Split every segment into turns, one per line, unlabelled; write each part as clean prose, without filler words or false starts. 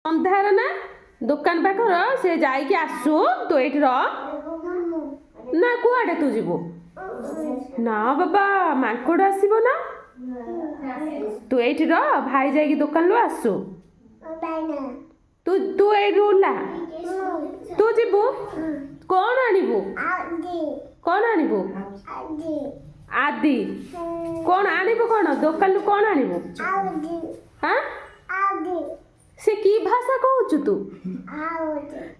अंधार ना दुकान पाखर से जाइए आसु तू ये ना कुआडे तू जीवु ना बाबा मांकड़ आसब ना तू ये भाई जाइए दुकान लो आसु तू तू ये ओला तू जीवु कौन आणबु कौन आणबु आदि कौन आणबु कौन दुकान कौन आणबु हाँ से की भाषा कहूचु तू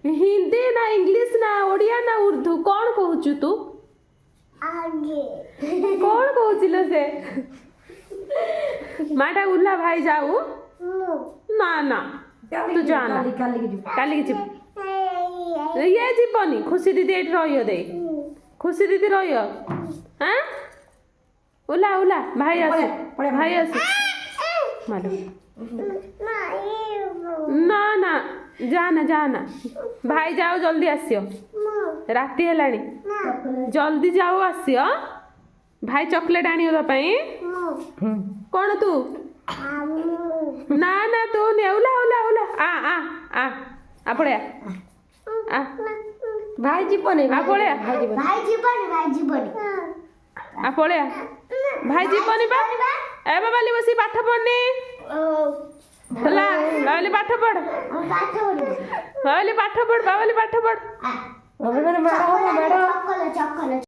हिंदी ना इंग्लिश ना ओडिया ना उर्दू कौन कहूचु तू कौन कहूचिलो से माटा उल्ला भाई जाऊ ना ना तू जाना काली की ये जीवनी खुशी दीदी ये रहियो दे खुशी दीदी रहियो हाँ उला उला भाई आसे भाई आसे मालो ना ना जाना जाना भाई जाओ जल्दी आसियो राति हेलानी जल्दी जाओ आसियो भाई चॉकलेट आनियो पाई कौन तू ना ना तू नहीं उला उला उला आ आ आ पड़े आ
भाई जीवनी
आ पड़े
भाई जीवनी
आ पड़े भाई जीवनी बा ए बाबाली बसी पाठ पढ़नी ହେଲା ବାବଲି ପାଠ ପଢ ବାବଲି ପାଠ ପଢ ବାବଲି ପାଠ ପଢ
ଚକୋଲେଟ